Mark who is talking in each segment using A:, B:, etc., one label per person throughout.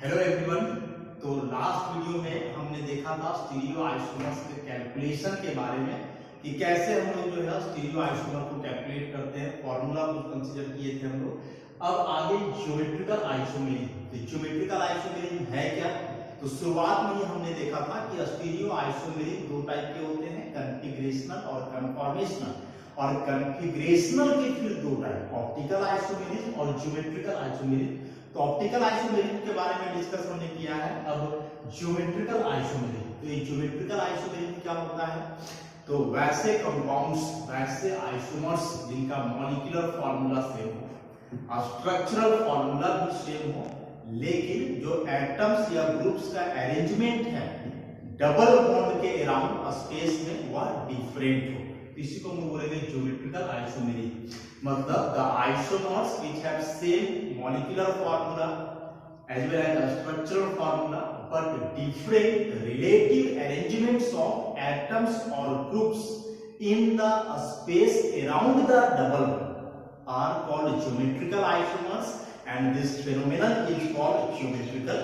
A: Hello everyone. तो last video में हमने देखा था स्टीरियो आइसोमर्स के कैलकुलेशन के बारे में कि कैसे हम लोग जो है स्टीरियो आइसोमर को कैलकुलेट करते हैं, फॉर्मूला को कंसीडर किए थे हम लोग। अब आगे ज्योमेट्रिकल आइसोमेरिज्म। तो ज्योमेट्रिकल आइसोमेरिज्म है क्या? तो शुरुआत में ही हमने देखा था कि स्टीरियो आइसोमेरिज्म दो टाइप के होते हैं, कॉन्फ़िगरेशनल और कन्फॉर्मेशनल। और कॉन्फ़िगरेशनल के फिर दो टाइप, ऑप्टिकल आइसोमेरिज्म और ज्योमेट्रिकल आइसोमेरिज्म। तो ऑप्टिकल आइसोमेरिज्म के बारे में डिस्कस हमने किया है। अब ज्योमेट्रिकल आइसोमेरिज्म, तो ये ज्योमेट्रिकल आइसोमेरिज्म क्या होता है? तो वैसे कंपाउंड्स, वैसे आइसोमर्स जिनका मॉलिक्यूलर फार्मूला सेम हो, स्ट्रक्चरल फार्मूला भी सेम हो, लेकिन जो एटम्स या ग्रुप्स का अरेंजमेंट है डबल बॉन्ड के अराउंड स्पेस में वह डिफरेंट हो, इसी को हम बोलेंगे ज्योमेट्रिकल आइसोमेरिज्म। मतलब the isomers which have same molecular formula as well as structural formula but different relative arrangements of atoms or groups in the space around the double bond are called geometrical isomers and this phenomenon is called geometrical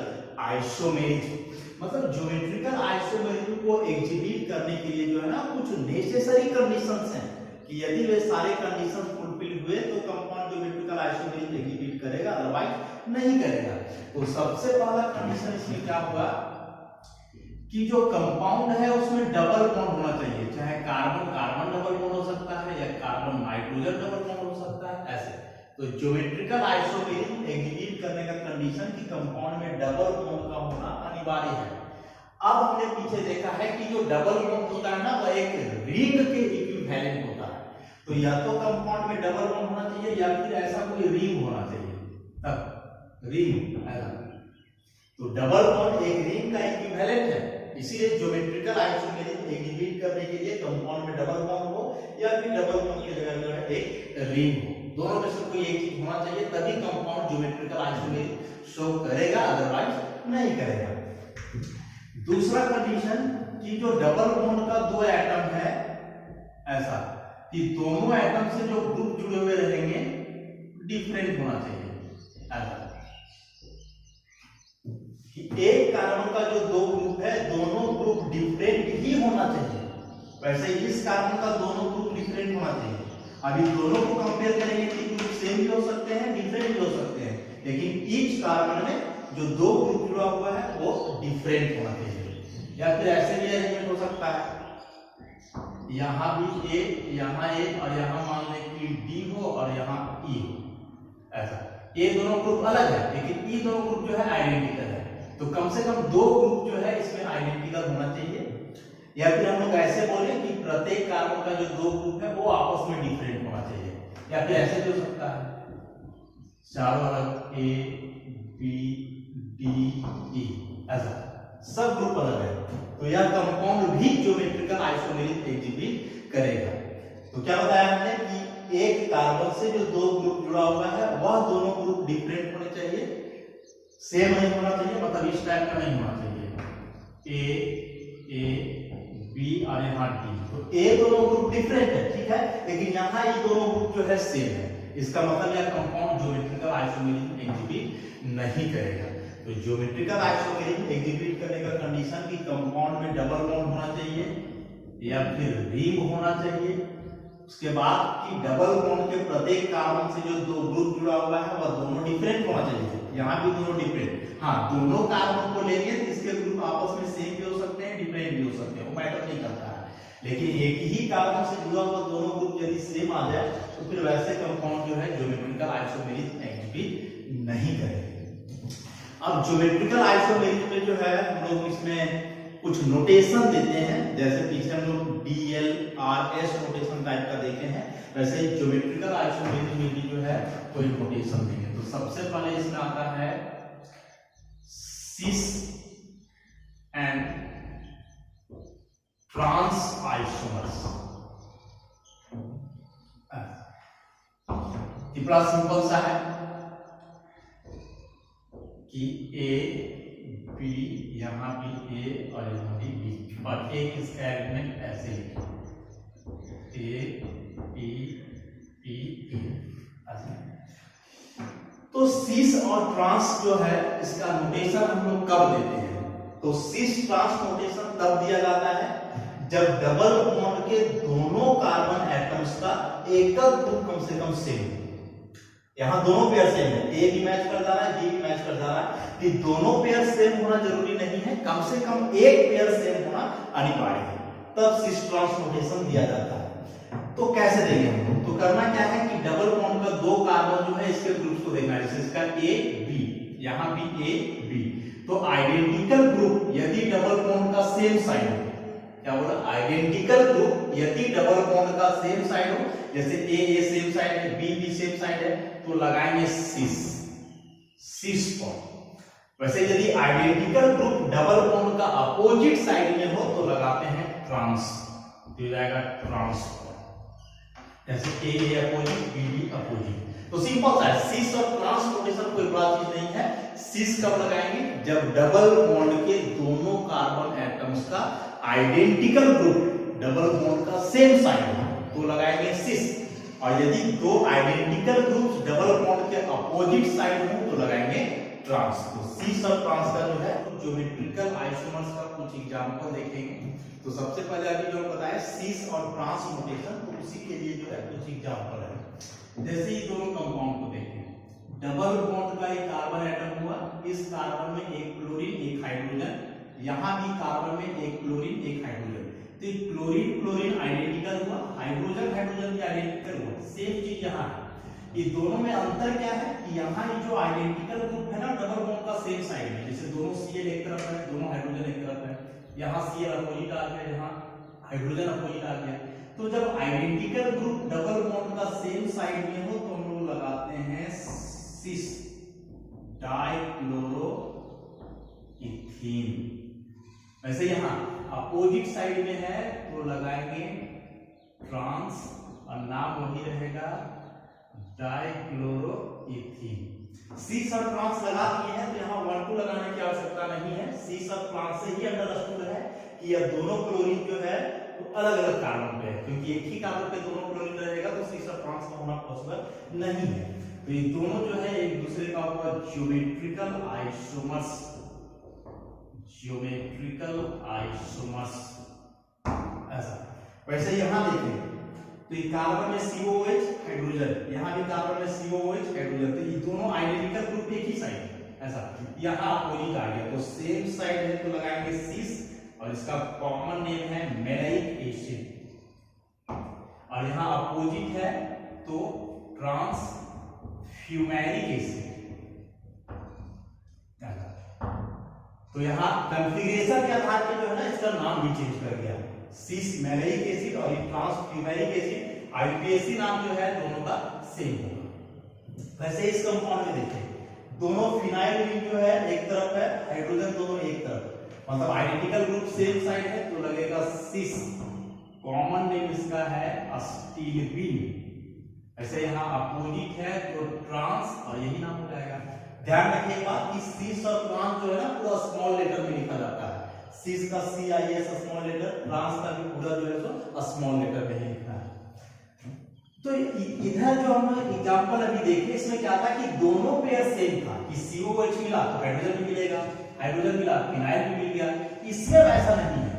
A: isomerism। मतलब geometrical isomerism को execute करने के लिए जो है ना कुछ necessary conditions हैं कि यदि वे सारे कंडीशंस फुलफिल हुए तो कंपाउंड ज्योमेट्रिकल आइसोमेरिज्म एग्जीक्यूट करेगा, अदरवाइज नहीं करेगा। तो सबसे पहला कंडीशन इसमें क्या होगा कि जो कंपाउंड है उसमें डबल बॉन्ड होना चाहिए, चाहे कार्बन कार्बन डबल बॉन्ड हो सकता है या कार्बन नाइट्रोजन डबल बॉन्ड हो सकता है, ऐसे। तो ज्योमेट्रिकल आइसोमेरिज्म एग्जीक्यूट करने का कंडीशन कि कंपाउंड में डबल बॉन्ड का होना अनिवार्य है। अब हमने पीछे देखा है कि जो डबल बॉन्ड होता है ना वह एक रिंग के इक्विवेलेंट होता है। तो या तो कंपाउंड में डबल बॉन्ड होना चाहिए या फिर ऐसा कोई रिंग होना चाहिए, तब रिंग ऐसा। तो डबल बॉन्ड एक रिंग का इक्विवेलेंट है, इसीलिए ज्योमेट्रिकल आइसोमेरिज्म एग्जीक्यूट करने के लिए कंपाउंड में डबल बॉन्ड हो या फिर डबल बॉन्ड की जगह जो है एक रिंग हो, दोनों में से कोई एक चीज होना चाहिए, तभी कंपाउंड ज्योमेट्रिकल आइसोमेरिज्म शो करेगा, अदरवाइज नहीं करेगा। दूसरा कंडीशन कि जो डबल बॉन्ड का दो एटम है ऐसा कि दोनों एटम से जो ग्रुप जुड़े हुए रहेंगे डिफरेंट होना चाहिए, ऐसा कि एक कार्बन का जो दो ग्रुप है दोनों ग्रुप डिफरेंट ही होना चाहिए, वैसे इस कार्बन का दोनों ग्रुप डिफरेंट होना चाहिए। अभी दोनों को कंपेयर करेंगे तो ग्रुप सेम भी हो सकते हैं, डिफरेंट भी हो सकते हैं, लेकिन ईच कार्बन में जो दो ग्रुप जुड़ा हुआ है वो डिफरेंट होना चाहिए। या फिर ऐसे भी अरेंजमेंट हो सकता है, यहाँ भी ए, यहाँ ए और यहाँ मान लें कि डी हो और यहाँ ई हो, ऐसा। ये दोनों ग्रुप अलग है लेकिन ई दोनों ग्रुप जो है आइडेंटिकल है, तो कम से कम दो ग्रुप जो है इसमें आइडेंटिकल होना चाहिए। या फिर हम लोग ऐसे बोले कि प्रत्येक कार्बन का जो दो ग्रुप है वो आपस में डिफरेंट होना चाहिए, या फिर ऐसे भी हो सकता है चारों अलग ए बी डी ई, ऐसा सब ग्रुप अलग है, तो यह कंपाउंड भी ज्योमेट्रिकल आइसोमेरिज्म एग्जीक्यूट करेगा। तो क्या बताया हमने कि एक कार्बन से जो दो ग्रुप जुड़ा हुआ है वह दोनों ग्रुप डिफरेंट होने चाहिए, सेम नहीं होना चाहिए, मतलब इस टाइप का नहीं होना चाहिए, ए बी और यहाँ डी। तो ए दोनों ग्रुप डिफरेंट है, ठीक है, लेकिन यहाँ ये दोनों ग्रुप जो है सेम है, इसका मतलब यह कंपाउंड ज्योमेट्रिकल आइसोमेरिज्म एग्जीक्यूट नहीं करेगा। तो ज्योमेट्रिकल आइसोमेरिज्म एग्जीक्यूट करने का कंडीशन कि कंपाउंड में डबल बॉन्ड होना चाहिए या फिर रिंग होना चाहिए, उसके बाद कि डबल बॉन्ड के प्रत्येक कार्बन से जो दो ग्रुप जुड़ा हुआ है वह दोनों डिफरेंट होना चाहिए, यहाँ भी दोनों डिफरेंट। हाँ, दोनों कार्बन को लेंगे तो इसके ग्रुप आपस में सेम भी हो सकते हैं, डिफरेंट भी हो सकते हैं, वो मैटर नहीं करता है, लेकिन एक ही कार्बन से जुड़ा हुआ दोनों ग्रुप यदि सेम आ जाए तो फिर वैसे कंपाउंड जो है ज्योमेट्रिकल आइसोमेरिज्म एग्जीक्यूट नहीं करेगा। अब ज्योमेट्रिकल आइसोमेरिज्म में जो है हम लोग इसमें कुछ नोटेशन देते हैं, जैसे पीछे हम लोग DLRS नोटेशन टाइप का देखे हैं, वैसे ज्योमेट्रिकल आइसोमेरिज्म में भी जो है कोई नोटेशन देंगे। तो सबसे पहले इसमें आता है सिस एंड ट्रांस आइसोमर्स। बड़ा सिंपल सा है कि ए बी, यहाँ भी ए और यहाँ भी बी, और एक इसका एलिमेंट ऐसे ए बी पी ई, तो सिस और ट्रांस जो है इसका नोटेशन हम लोग कब देते हैं? तो सिस ट्रांस नोटेशन तब दिया जाता है जब डबल बॉन्ड के दोनों कार्बन एटम्स का एकक ग्रुप कम से कम सेम हो। यहाँ दोनों पेयर सेम है, ए भी मैच कर जा रहा है, बी भी मैच कर जा रहा है, कि दोनों पेयर सेम होना जरूरी नहीं है, कम से कम एक पेयर सेम होना अनिवार्य है, तब सिस ट्रांस नोटेशन दिया जाता है। तो कैसे देंगे हम? तो करना क्या है कि डबल बॉन्ड का दो कार्बन जो है इसके ग्रुप्स को देखना है, जैसे इसका ए बी, यहाँ भी ए बी, तो आइडेंटिकल ग्रुप यदि डबल बॉन्ड का सेम साइड हो, क्या बोला? आइडेंटिकल ग्रुप यदि डबल बॉन्ड का सेम साइड हो, जैसे ए सेम साइड है, बी सेम साइड है, तो लगाएंगे सिस बॉन्ड। वैसे यदि आइडेंटिकल ग्रुप डबल बॉन्ड का अपोजिट साइड में हो तो लगाते हैं ट्रांस, तो हो जाएगा ट्रांस। जैसे ए अपोजिट, बी अपोजिट, तो सिंपल सा है। सिस और ट्रांस नोटेशन कोई बड़ा चीज नहीं है। सिस कब लगाएंगे? जब डबल बॉन्ड के दोनों कार्बन एटम्स का आइडेंटिकल ग्रुप डबल बॉन्ड का सेम साइड हो तो लगाएंगे सिस, और यदि दो आइडेंटिकल ग्रुप्स डबल बॉन्ड के अपोजिट साइड हो तो लगाएंगे ट्रांस। तो सिस और ट्रांस का जो है ज्योमेट्रिकल आइसोमर्स का कुछ एग्जांपल देखेंगे। तो सबसे पहले अभी जो बताया सिस और ट्रांस नोटेशन, तो उसी के लिए जो है कुछ एग्जांपल है। जैसे ये दोनों कंपाउंड को देखें, डबल बॉन्ड का एक कार्बन एटम हुआ, इस कार्बन में एक क्लोरीन एक हाइड्रोजन, यहाँ भी कार्बन में एक क्लोरीन एक हाइड्रोजन, तो क्लोरीन क्लोरीन आइडेंटिकल हुआ, हाइड्रोजन हाइड्रोजन भी आइडेंटिकल हुआ। सेम चीज यहाँ है। ये दोनों में अंतर क्या है कि यहाँ ये जो आइडेंटिकल ग्रुप है ना डबल बॉन्ड का सेम साइड है, जैसे दोनों Cl एक तरफ है, दोनों हाइड्रोजन एक तरफ है, यहाँ Cl अपोजिट आ गया, यहाँ हाइड्रोजन अपोजिट आ गया। तो जब आइडेंटिकल ग्रुप डबल बॉन्ड का सेम साइड में हो तो हम लोग लगाते हैं सिस डाइक्लोरो इथीन। वैसे यहाँ अपोजिट साइड में है तो लगाएंगे ट्रांस, और नाम वही रहेगा डाइक्लोरो इथीन। सिस और ट्रांस लगा दिए हैं तो यहाँ 1 2 लगाने की आवश्यकता नहीं है। सिस और ट्रांस से ही अंडरस्टूड है कि यह दोनों क्लोरीन जो है वो अलग अलग कार्बन पे है, क्योंकि एक ही कार्बन पे दोनों क्लोरीन रहेगा तो सिस और ट्रांस का होना पॉसिबल नहीं है। तो ये दोनों जो है एक दूसरे का होगा ज्योमेट्रिकल आइसोमर्स, ज्योमेट्रिकल आइसोमर्स ऐसा। वैसे यहाँ देखें तो ये कार्बन में COOH हाइड्रोजन, यहाँ भी कार्बन में COOH हाइड्रोजन, तो ये दोनों आइडेंटिकल ग्रुप एक ही साइड ऐसा। यहाँ अपोजिट आ गया तो सेम साइड है तो लगाएंगे सिस, और इसका कॉमन नेम है मैलाइक एसिड, और यहाँ अपोजिट है तो ट्रांस फ्यूमेरिक एसिड। तो यहाँ कॉन्फ़िगरेशन के आधार पर जो है ना इसका नाम भी चेंज कर दिया, सिस मैलाइक एसिड और ट्रांस फ्यूमेरिक एसिड। IUPAC नाम जो है दोनों का सेम होगा। वैसे इस कंपाउंड में देखें दोनों फिनाइल रिंग जो है एक तरफ है, हाइड्रोजन दोनों एक तरफ, मतलब आइडेंटिकल ग्रुप सेम साइड है तो लगेगा सिस, कॉमन नेम इसका है अस्टिलबीन। ऐसे यहाँ अपोजिट है तो ट्रांस, और यही नाम हो जाएगा। ध्यान रखिए बात कि सिस और ट्रांस जो है ना पूरा स्मॉल लेटर में लिखा जाता है, सिस का CIS स्मॉल लेटर, ट्रांस का भी पूरा जो है सो स्मॉल लेटर में ही लिखा है। तो इधर जो हम एग्जांपल अभी देखे इसमें क्या था कि दोनों पेयर सेम था कि COH मिला तो हाइड्रोजन भी मिलेगा, हाइड्रोजन मिला फिनाइल भी मिल गया। इसमें वैसा नहीं है,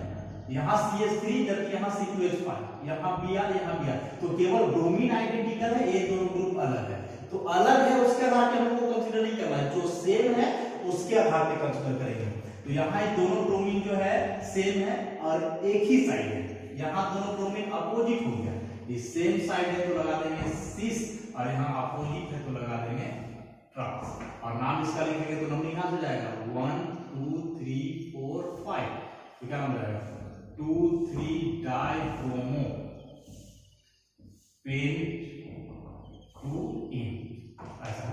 A: यहाँ CH3 जबकि यहाँ C2H5, यहाँ Br यहाँ Br, तो केवल ब्रोमीन आइडेंटिकल है, ये दोनों ग्रुप अलग है। तो अलग है उसके आधार पर हमको कंसीडर नहीं करना है, जो सेम है उसके आधार पर कंसीडर करेंगे। तो यहाँ दोनों ब्रोमीन जो है सेम है और एक ही साइड है, यहाँ दोनों ब्रोमीन अपोजिट हो गया, ये सेम साइड है तो लगा देंगे सिस, और यहाँ अपोजिट है तो लगा देंगे ट्रांस, और नाम इसका लिखेंगे तो नंबर यहाँ से जाएगा 1 2 3 4 5, तो क्या नाम जाएगा 2 3 डाइब्रोमो पेंटूइन ऐसा।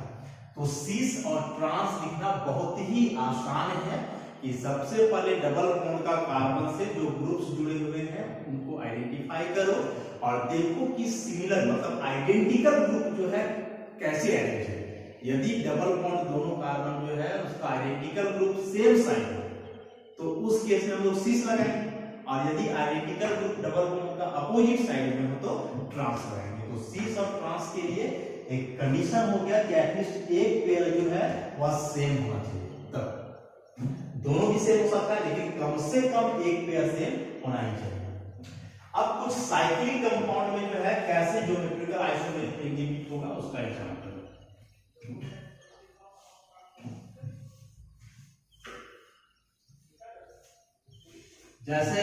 A: तो सिस और ट्रांस लिखना बहुत ही आसान है कि सबसे पहले डबल बॉन्ड का कार्बन से जो ग्रुप्स जुड़े हुए हैं उनको आइडेंटिफाई करो और देखो कि सिमिलर मतलब आइडेंटिकल ग्रुप जो है कैसे अरेंज है। यदि डबल बॉन्ड दोनों कार्बन जो है उसका आइडेंटिकल ग्रुप सेम साइड है तो उस केस में हम लोग सिस लगाएंगे, और यदि आइडेंटिकल ग्रुप डबल बॉन्ड का अपोजिट साइड में हो तो ट्रांस लगाएंगे। तो सिस और ट्रांस के लिए एक कंडीशन हो गया कि एटलीस्ट एक पेयर जो है वह सेम होना चाहिए। तब दोनों भी सेम हो सकता है, लेकिन कम से कम एक पेयर सेम होना ही चाहिए। अब कुछ साइक्लिक कंपाउंड में जो है कैसे ज्योमेट्रिकल आइसोमेट्री एग्जिबिट होगा उसका एग्जांपल। जैसे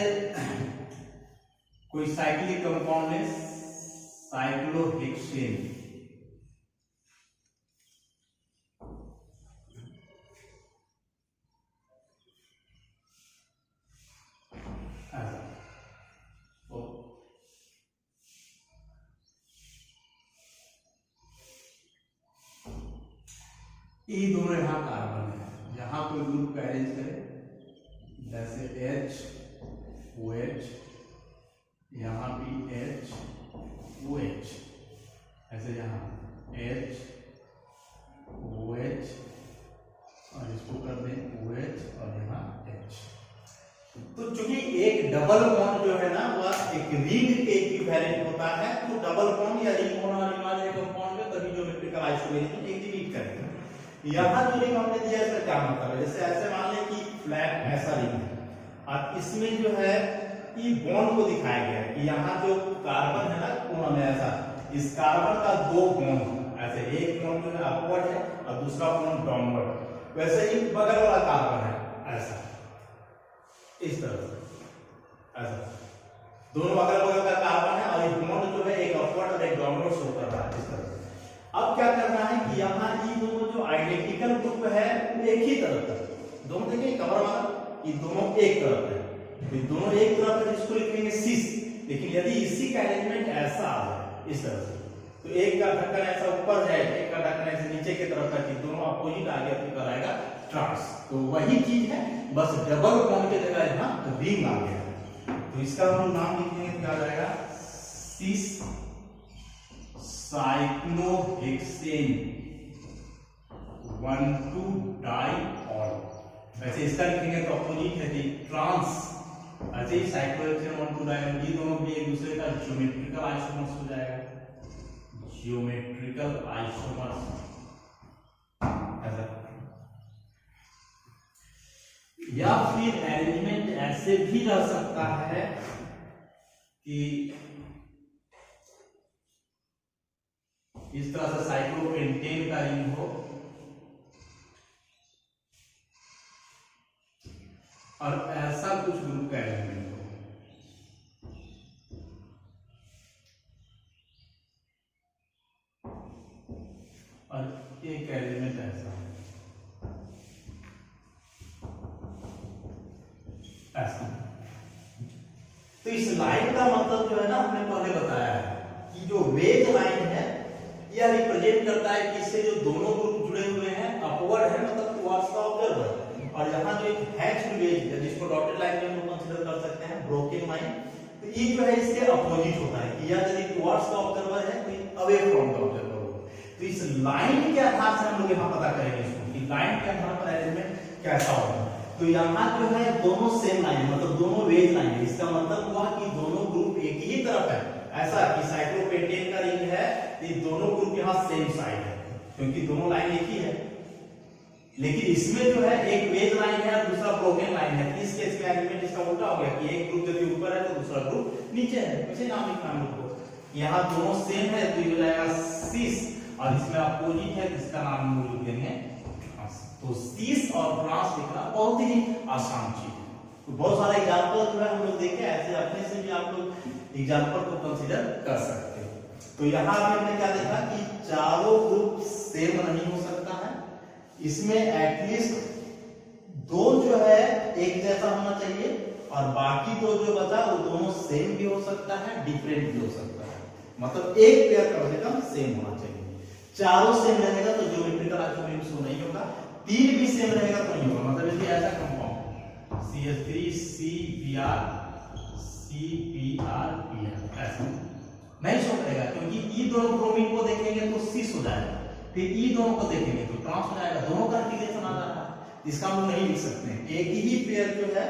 A: कोई साइक्लिक कंपाउंड है साइक्लोहेक्सेन, ये दोनों यहाँ कार्बन है। यहाँ कोई ग्रुप का अरेंज करें जैसे H OH, यहाँ भी H OH, ऐसे यहाँ H OH और इसको कर दें OH और यहाँ H। तो चूंकि एक डबल बॉन्ड जो है ना वह एक रिंग के इक्विवेलेंट होता है, तो डबल बॉन्ड या रिंग होना अनिवार्य है कंपाउंड में, तभी ज्योमेट्रिकल आइसोमेरिज्म एग्जिबिट करेगा। यहाँ जो रिंग हमने दिया इसका क्या मतलब है, जैसे ऐसे मान लें कि फ्लैट ऐसा रिंग है और इसमें जो है ये बॉन्ड को दिखाया गया है कि यहाँ जो कार्बन है ना कोना में ऐसा, इस कार्बन का दो बॉन्ड ऐसे, एक बॉन्ड जो है अपवर्ड है और दूसरा बॉन्ड डाउनवर्ड, वैसे ही बगल वाला कार्बन है ऐसा, इस तरह से ऐसा दोनों अगल बगल का कार्बन है और ये बॉन्ड जो है एक अपवर्ड और एक डाउनवर्ड शो कर रहा है इस तरह से। अब क्या करना है कि यहाँ ये दोनों जो आइडेंटिकल ग्रुप है वो एक ही तरफ है, दोनों देखिए कवर वाला, ये दोनों एक तरफ है, तो दोनों एक तरफ है जिसको लिखेंगे सिस। लेकिन यदि इसी का अरेंजमेंट ऐसा आ जाए इस तरह से, तो एक का ढक्कन ऐसा ऊपर जाए, एक का ढक्कन ऐसे नीचे की तरफ है, दोनों अपोजिट आ गया तो कराएगा ट्रांस। तो वही चीज है, बस डबल बॉन्ड की जगह यहाँ रिंग आ गया। तो इसका हम नाम लिखेंगे क्या जाएगा, सिस साइक्लोहेक्सेन 1,2-डाइऑल। वैसे इसका लिखेंगे तो अपोजिट है ट्रांस, ऐसे ही साइक्लोहेक्सेन 1,2-डाइऑल, ये दोनों भी एक दूसरे का ज्योमेट्रिकल आइसोमर्स हो जाएगा, ज्योमेट्रिकल आइसोमर्स ऐसा। या फिर अरेंजमेंट ऐसे भी रह सकता है कि इस तरह से साइक्लोपेंटेन का रिंग हो और ऐसा कुछ ग्रुप का एलिमेंट हो, और एक एलिमेंट ऐसा ऐसा। तो इस लाइन का मतलब जो है ना हमने पहले बताया है कि जो वेज लाइन है यह रिप्रेजेंट करता है कि इससे जो दोनों ग्रुप जुड़े हुए हैं अपवर्ड है, मतलब टुवर्ड्स द ऑब्जर्वर, और यहाँ जो एक हैच्ड वेज है जिसको डॉटेड लाइन में हम लोग कंसीडर कर सकते हैं ब्रोकन लाइन, तो ये जो है इसके अपोजिट होता है कि यह यदि टुवर्ड्स द ऑब्जर्वर है तो अवे फ्रॉम द ऑब्जर्वर होगा। तो इस लाइन के आधार से हम लोग यहाँ पता करेंगे इसको कि लाइन के आधार पर अरेंजमेंट कैसा होगा। तो यहाँ जो है दोनों सेम लाइन, मतलब दोनों वेज लाइन है, इसका मतलब हुआ कि दोनों ग्रुप एक ही तरफ है, ऐसा कि साइक्लोपेंटेन का रिंग है तो ये दोनों ग्रुप यहाँ सेम साइड है क्योंकि दोनों लाइन एक ही है। लेकिन इसमें जो है एक वेज लाइन है और दूसरा ब्रोकन लाइन है, इस केस में एलिमेंट इसका उल्टा हो गया कि एक ग्रुप यदि ऊपर है तो दूसरा ग्रुप नीचे है, वैसे नाम लिखना हम लोग को। यहाँ दोनों सेम है तो ये हो जाएगा सिस, और इसमें अपोजिट है जिसका नाम हम लोग लिख देंगे ट्रांस। तो सिस और ट्रांस लिखना बहुत ही आसान चीज है। तो बहुत सारे एग्जांपल जो है हम लोग देखे, ऐसे अपने से भी आप लोग एग्जांपल को कंसीडर कर सकते हैं। तो यहाँ भी हमने क्या देखा कि चारों ग्रुप सेम नहीं हो सकता है, इसमें एटलीस्ट दो जो है एक जैसा होना चाहिए और बाकी दो जो बचा वो दोनों सेम भी हो सकता है, डिफरेंट भी हो सकता है, मतलब एक पेयर कम से कम सेम होना चाहिए। चारों सेम रहेगा तो ज्योमेट्रिकल आइसोमेरिज्म नहीं होगा, तीन भी सेम रहेगा तो नहीं होगा। मतलब यदि ऐसा कंपाउंड CH3 CBr CPr ऐसा नहीं शो करेगा क्योंकि ई दोनों ब्रोमीन को देखेंगे तो सिस हो जाएगा, फिर ई दोनों को देखेंगे तो ट्रांस हो जाएगा, दोनों का इंटीग्रेशन आ रहा है, इसका हम नहीं लिख सकते हैं। एक ही पेयर जो है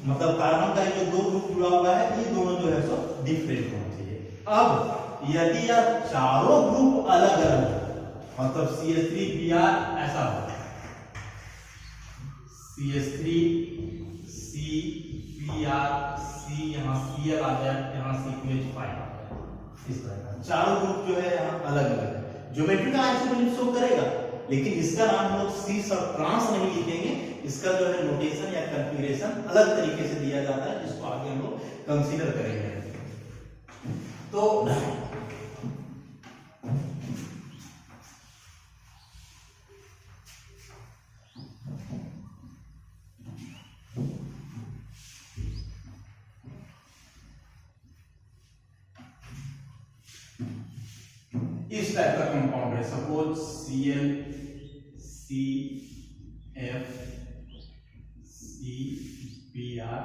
A: मतलब कार्बन का जो दो ग्रुप जुड़ा हुआ है ये दोनों जो है सो डिफरेंट होना चाहिए। अब यदि यह चारों ग्रुप अलग अलग मतलब CH3Br ऐसा हो, CH3 CBr C यहाँ Cl आ जाए, यहाँ CH5 आ जाए, इस तरह का चारों ग्रुप जो है यहाँ अलग अलग है। ज्योमेट्री का आइसोटोनिक शो करेगा, लेकिन इसका नाम हम लोग सी सब ट्रांस नहीं लिखेंगे, इसका जो है नोटेशन या कॉन्फ़िगरेशन अलग तरीके से दिया जाता है, जिसको आगे हम लोग कंसीडर करेंगे। तो इस टाइप का कंपाउंड है, सपोज Cl CF CBr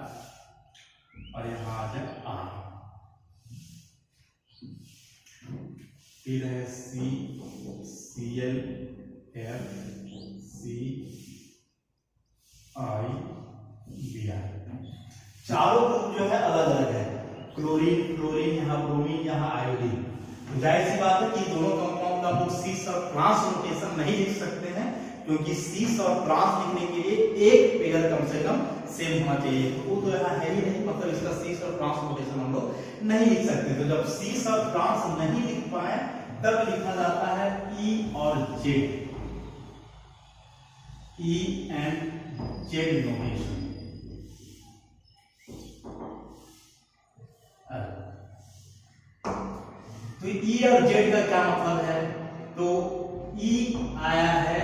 A: और यहां आ जाए R, फिर है CCl F CIBr। चारों ग्रुप जो है अलग अलग है, क्लोरीन क्लोरीन, यहाँ ब्रोमीन, यहाँ आयोडीन। जाहिर सी बात है कि दोनों कंपाउंड का हम लोग सी सब ट्रांस नोटेशन नहीं लिख सकते हैं, क्योंकि सी सब ट्रांस लिखने के लिए एक पेयर कम से कम सेम होना चाहिए, तो वो तो यहाँ है ही नहीं, मतलब इसका सी सब ट्रांस नोटेशन हम लोग नहीं लिख सकते। तो जब सी सब ट्रांस नहीं लिख पाए तब लिखा जाता है ई और Z, E and Z notation. तो ई और जेड का क्या मतलब है, तो ई आया है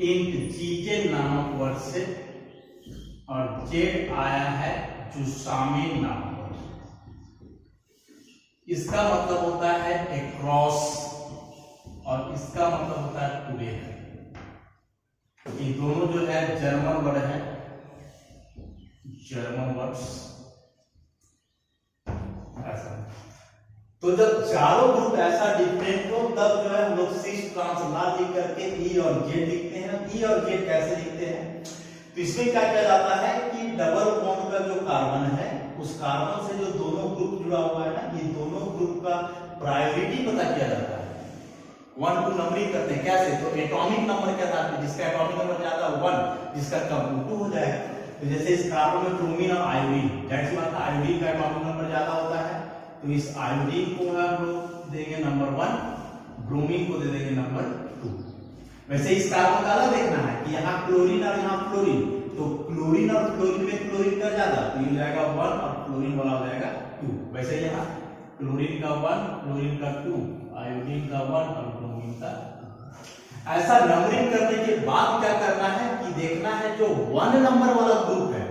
A: इंट जीजे नामक वर्ड से और जेड आया है जुसामिन नामक वर्ड से। इसका मतलब होता है अक्रॉस और इसका मतलब होता है टुगेदर। ये दोनों जो है जर्मन वर्ड है, जर्मन वर्ड्स ऐसा। तो जब चारों ग्रुप ऐसा डिफरेंट हो तब जो है हम लोग सिस ट्रांस ना लिख करके ई और जेड लिखते हैं। ई और जेड कैसे लिखते हैं, तो इसमें क्या किया जाता है कि डबल बॉन्ड का जो कार्बन है उस कार्बन से जो दोनों ग्रुप जुड़ा हुआ है ना, ये दोनों ग्रुप का प्रायोरिटी पता किया जाता है, 1 2 नंबरिंग करते हैं। कैसे, तो एटॉमिक नंबर के आधार पर, जिसका एटॉमिक नंबर ज्यादा 1, जिसका कम 2 हो जाएगा। तो जैसे इस कार्बन में ब्रोमीन और आयोडीन, जाहिर सी बात है आयोडीन का एटॉमिक नंबर ज्यादा होता है, तो इस आयोडीन को हम लोग देंगे नंबर 1, ब्रोमीन को दे देंगे नंबर 2। वैसे इस कार्बन का अलग देखना है कि यहाँ क्लोरीन और यहाँ फ्लोरीन, तो क्लोरीन और फ्लोरीन में क्लोरीन का ज्यादा, तो ये हो जाएगा 1 और फ्लोरीन वाला हो जाएगा 2। वैसे यहाँ क्लोरीन का 1, फ्लोरीन का 2, आयोडीन का 1 और ब्रोमीन का 2। ऐसा नंबरिंग करने के बाद क्या करना है कि देखना है जो 1 नंबर वाला ग्रुप है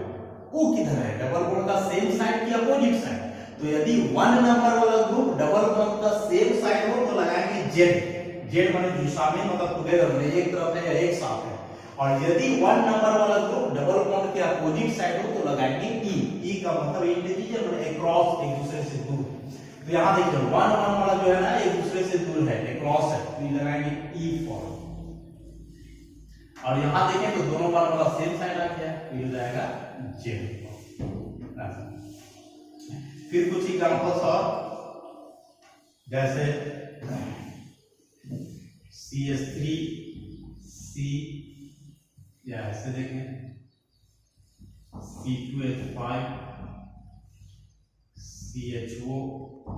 A: वो किधर है, डबल बॉन्ड का सेम साइड की अपोजिट साइड। तो यदि 1 नंबर वाला ग्रुप डबल बॉन्ड का सेम साइड हो तो लगाएंगे जेड, जेड माने जुसामिन मतलब टुगेदर में एक तरफ है या एक साथ है। और यदि 1 नंबर वाला ग्रुप डबल बॉन्ड के अपोजिट साइड हो तो लगाएंगे ई, ई का मतलब इंडिविजुअल माने अक्रॉस, एक दूसरे से दूर। तो यहां देखिए 1 1 वाला जो है ना एक दूसरे से दूर है, अक्रॉस है, तो ये लगाएंगे ई फॉर। और यहां देखें तो दोनों बार वाला सेम साइड आ गया, तो ये हो जाएगा जेड। फिर कुछ एग्जांपल्स और, जैसे CH3 C या ऐसे देखें C2H5 CHO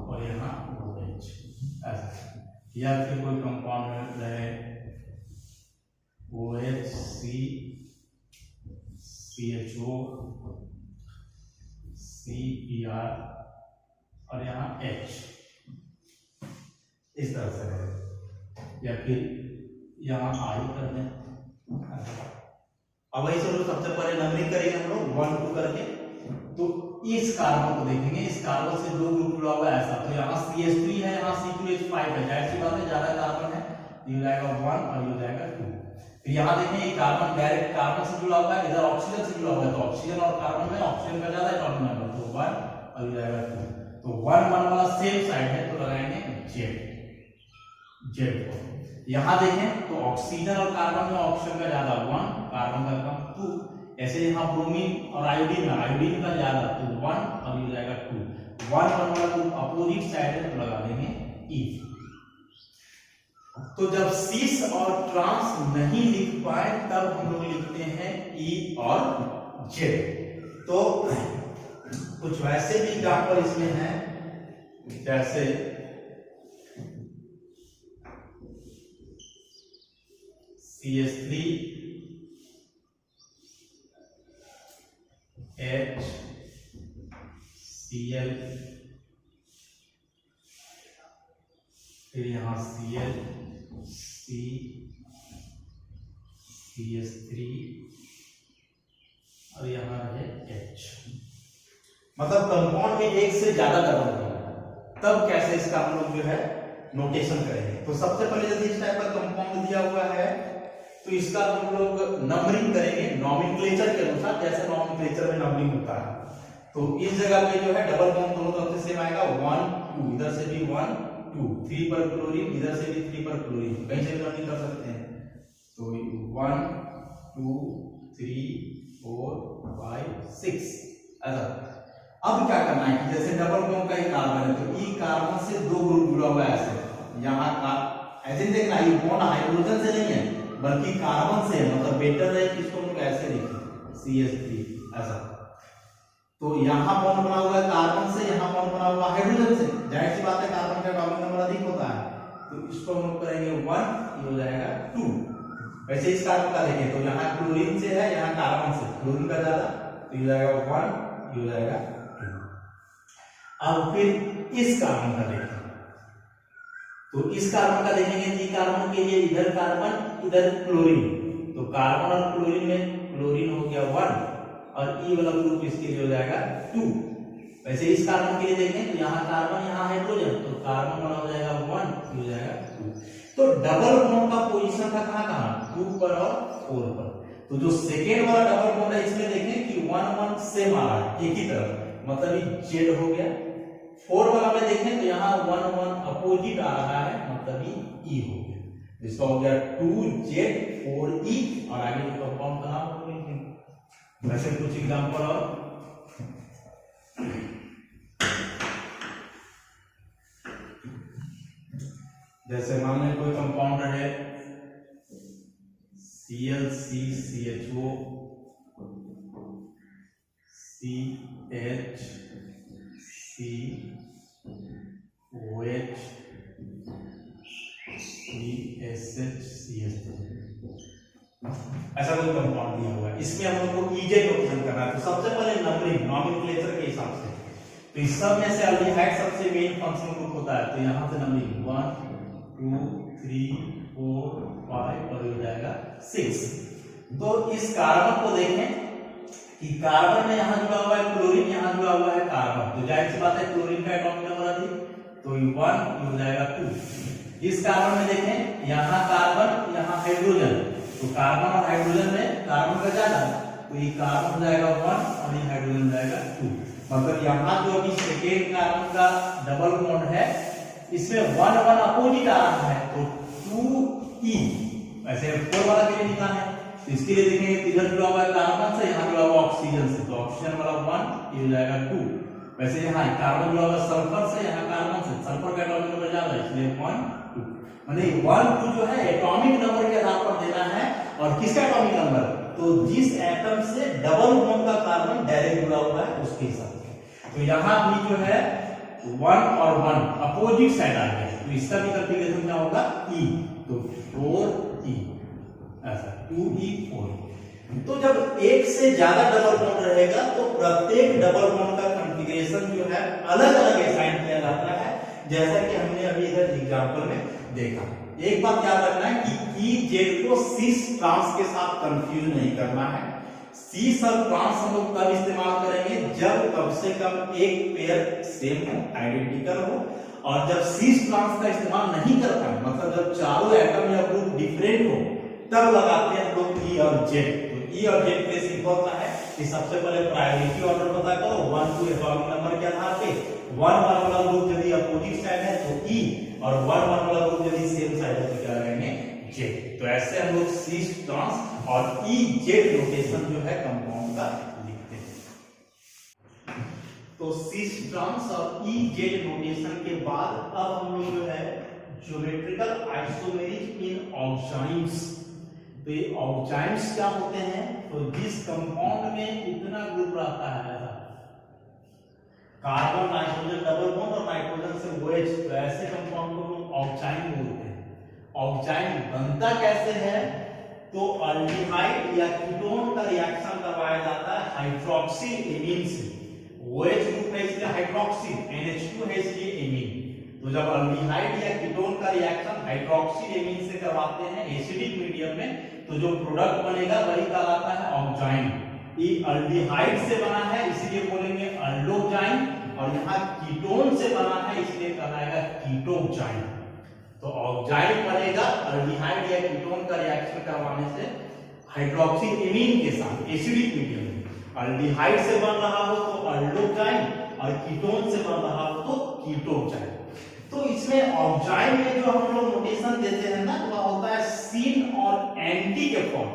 A: और यहाँ OH ऐसे, या फिर कोई कंपाउंड रहे OHC CHO CPR और यहाँ H, इस तरह से रहे, या फिर यहाँ आई कर दें। अब ऐसे लोग सबसे पहले नंबरिंग करेंगे हम लोग 1 2 करके, तो इस कार्बन को देखेंगे, इस कार्बन से 2 ग्रुप जुड़ा हुआ है ऐसा, तो यहाँ CH3 है, यहाँ C2H5 है, जाहिर सी बात है ज्यादा कार्बन है, ये हो जाएगा 1 और ये हो जाएगा 2। फिर यहाँ देखें ये कार्बन डायरेक्ट कार्बन से जुड़ा हुआ है, इधर ऑक्सीजन से जुड़ा हुआ है, तो ऑक्सीजन और कार्बन में ऑक्सीजन का ज्यादा एटॉमिक नंबर, तो 1 और ये जाएगा 2। तो 1 1 वाला सेम साइड है तो लगाएंगे जेड, जेड को। यहाँ देखें तो ऑक्सीजन और कार्बन में ऑक्सीजन का ज्यादा 1, कार्बन का कम 2। ऐसे यहाँ ब्रोमीन और आयोडीन में आयोडीन का ज्यादा, तो 1 और ये जाएगा 2। वन वन वाला ग्रुप अपोजिट साइड है तो लगा देंगे ई। तो जब सीस और ट्रांस नहीं लिख पाए तब हम लोग लिखते हैं ई और जेड। तो कुछ वैसे भी एग्जाम्पल इसमें हैं, जैसे CH3 H Cl, फिर यहां Cl C CH3 और यहां है H। मतलब कंपाउंड में एक से ज्यादा डबल बॉन्ड है, तब कैसे इसका हम लोग जो है नोटेशन करेंगे। तो सबसे पहले यदि इस टाइप का कंपाउंड दिया हुआ है तो इसका हम लोग नंबरिंग करेंगे नॉमेनक्लेचर के अनुसार, जैसे नॉमेनक्लेचर में नंबरिंग होता है। तो इस जगह पे जो है डबल बॉन्ड दोनों तरफ से सेम आएगा, 1 2, इधर से भी 1 2, 3 पर क्लोरीन, इधर से भी 3 पर क्लोरीन, कहीं से भी नंबरिंग कर सकते हैं। तो 1 2 3 4 5 6 ऐसा। अब क्या करना है कि जैसे डबल बॉन्ड का एक कार्बन है तो ई कार्बन से दो ग्रुप जुड़ा हुआ है ऐसे, यहाँ का ऐसे देखना, ये बॉन्ड हाइड्रोजन से नहीं है बल्कि कार्बन से है, मतलब बेटर है कि इसको हम लोग ऐसे लिखें CH3 ऐसा। तो यहाँ बॉन्ड बना हुआ है कार्बन से, यहाँ बॉन्ड बना हुआ है हाइड्रोजन से, जाहिर सी बात है कार्बन का एटॉमिक नंबर अधिक होता है, तो इसको हम लोग करेंगे 1, ये हो जाएगा 2। वैसे इस कार्बन का देखें तो यहाँ क्लोरीन से है, यहाँ कार्बन से, क्लोरीन का ज्यादा, तो ये हो जाएगा 1, ये हो जाएगा 2। अब फिर इस कार्बन का देखें तो इस कार्बन का देखेंगे, जी कार्बन के लिए इधर कार्बन इधर क्लोरीन, तो कार्बन और क्लोरीन में क्लोरीन हो गया 1 और ई वाला ग्रुप इसके लिए हो जाएगा 2। वैसे इस कार्बन के लिए देखें तो यहाँ कार्बन यहाँ हाइड्रोजन, तो कार्बन वाला हो जाएगा 1, हो जाएगा 2। तो डबल बॉन्ड का पोजीशन था कहाँ 2 पर और 4 पर। तो जो सेकेंड वाला डबल बॉन्ड है इसमें देखें कि 1 1 सेम आ रहा है एक ही तरफ, मतलब ये जेड हो गया। 4 वाला में देखें तो यहाँ 1 1 अपोजिट आ रहा है, मतलब ये ई हो गया। इसका हो गया 2Z4E और आगे जो कंपाउंड का नाम हो गया। वैसे कुछ एग्जांपल और जैसे मान लें कोई कंपाउंड है ClCCHO CH COH CSH ऐसा कोई कंपाउंड दिया हुआ है, इसमें हम लोग को इजेड नोटेशन करना है। तो सबसे पहले नंबरिंग नॉमेनक्लेचर के हिसाब से, तो इस सब में से अल्डिहाइड सबसे मेन फंक्शनल ग्रुप होता है, तो यहां से नंबरिंग 1 2 3 4 5 और हो जाएगा 6। तो इस कार्बन को देखें कि कार्बन में यहां जुड़ा हुआ है क्लोरीन, यहां जुड़ा हुआ है कार्बन, तो जाहिर सी बात है क्लोरीन का एटॉमिक नंबर अधिक, तो 1 हो जाएगा 2। इस कार्बन में देखें यहां कार्बन यहां हाइड्रोजन, तो कार्बन और हाइड्रोजन में कार्बन का ज्यादा, तो ये कार्बन हो जाएगा 1 और ये हाइड्रोजन हो जाएगा 2। मतलब यहाँ जो अभी सेकेंड कार्बन का डबल बॉन्ड है इसमें 1 1 अपोजिट आ रहा है, तो 2E ऐसे 4 वाला के लिए लिखा है। तो इसके लिए देखेंगे इधर जुड़ा हुआ है कार्बन से, यहाँ जुड़ा हुआ ऑक्सीजन से, तो ऑक्सीजन वाला 1 ये हो जाएगा 2। वैसे यहाँ कार्बन जुड़ा हुआ सल्फर से, यहाँ कार्बन से, सल्फर का एटॉमिक नंबर ज्यादा है इसलिए 1 2। माने 1 2 जो है एटॉमिक नंबर के आधार पर देना है, और किसका एटॉमिक नंबर, तो जिस एटम से डबल बॉन्ड का कार्बन डायरेक्ट जुड़ा हुआ है उसके हिसाब से। तो यहाँ भी जो है 1 और 1 अपोजिट साइड आ गया, तो इसका भी कॉन्फ़िगरेशन क्या होगा E, तो 4E ऐसा 2E4। तो जब एक से ज्यादा डबल बॉन्ड रहेगा तो प्रत्येक डबल बॉन्ड का कॉन्फ़िगरेशन जो है अलग अलग असाइन किया जाता है, जैसा कि हमने अभी इधर एग्जांपल में देखा। एक बात याद रखना है कि EZ को सिस ट्रांस के साथ कंफ्यूज नहीं करना है। सिस और ट्रांस हम लोग तब इस्तेमाल करेंगे जब कम से कम एक पेयर सेम हो, आइडेंटिकल हो, और जब सिस ट्रांस का इस्तेमाल नहीं करता है, मतलब जब चारों एटम या ग्रुप डिफरेंट हो, तब लगाते हैं लोग E और Z। तो E और Z के सिंपल है कि सबसे पहले प्रायोरिटी ऑर्डर पता करो 1 2 एटॉमिक नंबर के आधार पे, 1 1 वाला ग्रुप यदि अपोजिट साइड है तो E, और 1 1 वाला ग्रुप यदि सेम साइड है तो क्या रहेंगे Z। तो ऐसे हम लोग सिस ट्रांस और EZ नोटेशन जो है कंपाउंड का लिखते हैं। तो सिस ट्रांस और ई जेड नोटेशन के बाद अब हम लोग जो है ज्योमेट्रिकल आइसोमेरिक इन ऑक्साइड्स। तो ये ऑक्साइड्स क्या होते हैं? तो जिस कंपाउंड में इतना ग्रुप रहता है, कार्बन नाइट्रोजन डबल बॉन्ड और नाइट्रोजन से OH, तो ऐसे कंपाउंड को लोग ऑक्साइड बोलते हैं। ऑक्साइड बनता कैसे है? तो अल्डिहाइड या कीटोन का रिएक्शन करवाया जाता है हाइड्रोक्सी एमीन से। OH ग्रुप है इसलिए हाइड्रोक्सी, NH2 है इसलिए एमीन। तो जब अल्डिहाइड या कीटोन का रिएक्शन हाइड्रोक्सी एमीन से करवाते हैं एसिडिक मीडियम में, तो जो प्रोडक्ट बनेगा वही कहलाता है ऑक्साइड। ये अल्डिहाइड से बना है इसलिए बोलेंगे अल्डोक्साइड, और यहाँ कीटोन से बना है इसलिए कहलाएगा कीटोक्साइड। तो ऑक्साइड बनेगा अल्डिहाइड या कीटोन का रिएक्शन करवाने से हाइड्रोक्सी एमीन के साथ एसिडिक मीडियम में। अल्डिहाइड से बन रहा हो तो अल्डोक्साइड और कीटोन से बन रहा हो तो कीटोक्साइड। तो इसमें ऑक्साइड में जो हम लोग नोटेशन देते हैं ना, वह होता है सीन और एंटी के फॉर्म।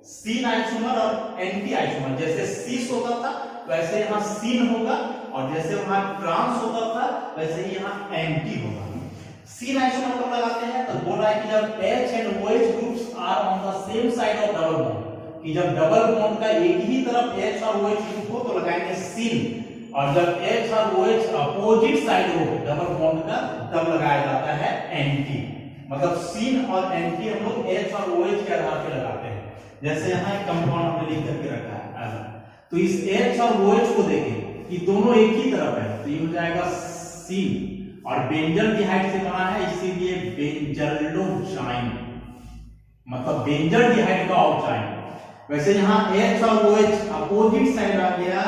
A: सीन आइसोमर और एंटी आइसोमर, जैसे सीस होता था वैसे यहाँ सीन होगा, और जैसे वहां ट्रांस होता था वैसे ही यहाँ एंटी होगा। सीन आइसोमर कब लगाते हैं? तो बोल रहा है कि जब H and OH groups are on the same side of double bond, कि जब डबल बॉन्ड का एक ही तरफ H और OH ग्रुप हो तो लगाएंगे सीन, और जब H और OH अपोजिट साइड हो डबल बॉन्ड का तब लगाया जाता है एंटी। मतलब सीन और एंटी हम लोग H और OH के आधार पे लगाते हैं। जैसे यहाँ एक कंपाउंड हमने लिख करके रखा है ऐसा, तो इस H और OH को देखें कि दोनों एक ही तरफ है, तो ये हो जाएगा सीन, और बेंजल्डिहाइड से बना है इसीलिए बेंजल्डोक्साइन, मतलब बेंजल्डिहाइड का ऑक्साइड। वैसे यहाँ H और OH अपोजिट साइड आ गया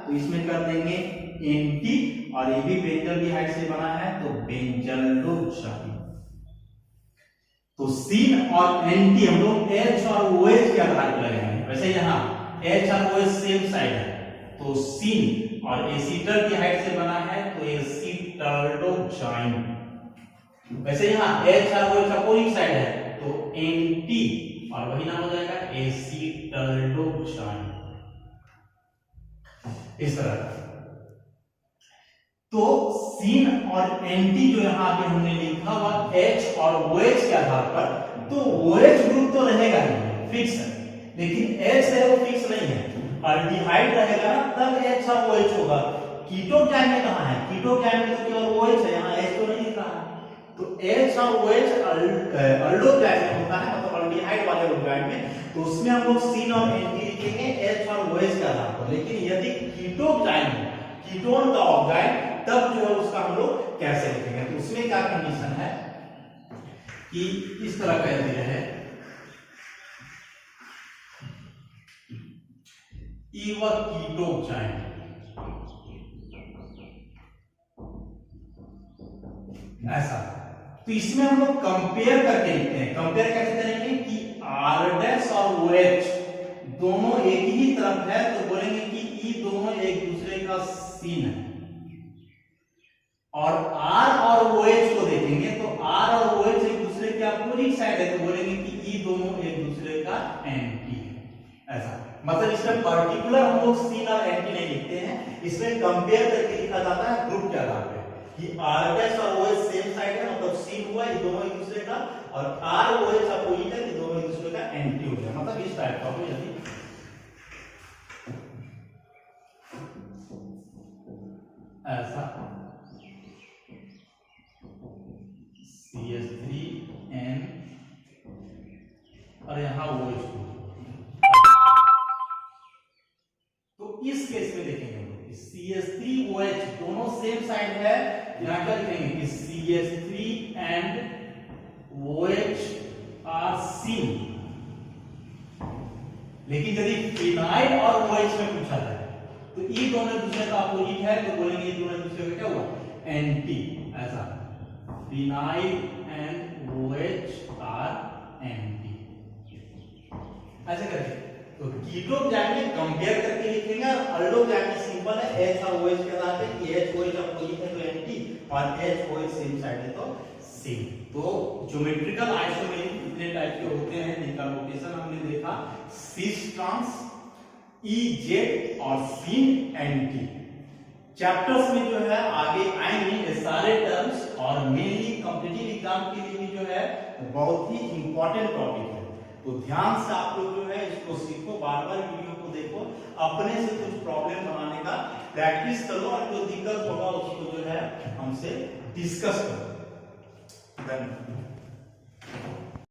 A: तो इसमें कर देंगे एंटी, और ये भी बेंजल्डिहाइड से बना है तो बेंजल्डोक्साइन। तो सीन और एंटी हम लोग H और OH के आधार पर लगाएंगे। वैसे यहाँ H और OH सेम साइड है तो सीन, और एसिटल्डिहाइड से बना है तो एसिटल्डोक्साइन। वैसे यहाँ H और OH अपोजिट साइड है तो एंटी, और वही नाम हो जाएगा एसिटल्डोक्साइन। इस तरह तो सीन और एंटी जो यहाँ पे हमने लिखा हुआ H और OH के आधार पर, तो OH ग्रुप तो रहेगा ही फिक्स है, लेकिन H है वो फिक्स नहीं है। अल्डिहाइड रहेगा ना तब H और OH होगा। कीटोक्साइड में कहां है? कीटोक्साइड में तो केवल OH है, यहाँ H तो नहीं दिख रहा है। तो H और OH अल्डोक्साइड में होता है, मतलब अल्डिहाइड वाले ऑक्साइड में, तो उसमें हम लोग सीन और एंटी लिखेंगे H और OH के आधार पर। लेकिन यदि कीटोक्साइड में कीटोन का ऑक्साइड, तब जो है उसका हम लोग कैसे लिखेंगे? तो उसमें क्या कंडीशन है कि इस तरह कह दिया है कीटोक्साइड, ऐसा। तो इसमें हम लोग कंपेयर करके लिखते हैं। कंपेयर कैसे करेंगे कि R' और OH दोनों एक ही तरफ है तो बोलेंगे कि ये दोनों एक दूसरे का सीन है, और R और OH को देखेंगे तो R और OH एक दूसरे के अपोजिट साइड है तो बोलेंगे कि ये दोनों एक दूसरे का एंटी है, ऐसा। मतलब इसमें पर्टिकुलर हम लोग सीन और एंटी नहीं लिखते हैं, इसमें कंपेयर करके लिखा जाता है ग्रुप के आधार पे कि R' और OH सेम साइड है, मतलब सीन हुआ ये दोनों एक दूसरे का, और R OH अपोजिट है ये दोनों एक दूसरे का एंटी हो गया। मतलब इस टाइप का हो। यदि ऐसा CH3N और यहाँ OH2, तो इस केस में देखेंगे हम लोग CH3OH दोनों सेम साइड है, यहाँ क्या लिखेंगे कि CH3 and OH are seen। लेकिन यदि फिनाइल और OH में पूछा जाए तो ये दोनों दूसरे का अपोजिट है तो बोलेंगे ये दोनों दूसरे का क्या हुआ? एंटी, ऐसा। Phenyl and OH are anti, ऐसे करके। तो कीटोक्साइड में कंपेयर करके लिखेंगे, और अल्डोक्साइड में सिंपल है H और OH के आधार पे कि H OH अपोजिट है तो एंटी, और H OH सेम साइड है तो सेम। तो ज्योमेट्रिकल आइसोमेरिक इतने टाइप के होते हैं जिनका नोटेशन हमने देखा, सिस ट्रांस, ई जेड और सीन एंटी। चैप्टर्स में जो है आगे आएंगे ये सारे टर्म्स, और मेनली कॉम्पिटिटिव एग्जाम के लिए भी जो है बहुत ही इंपॉर्टेंट टॉपिक है। तो ध्यान से आप लोग जो है इसको सीखो, बार बार वीडियो को देखो, अपने से कुछ प्रॉब्लम बनाने का प्रैक्टिस करो, और जो दिक्कत होगा उसको जो है हमसे डिस्कस करो। धन्यवाद।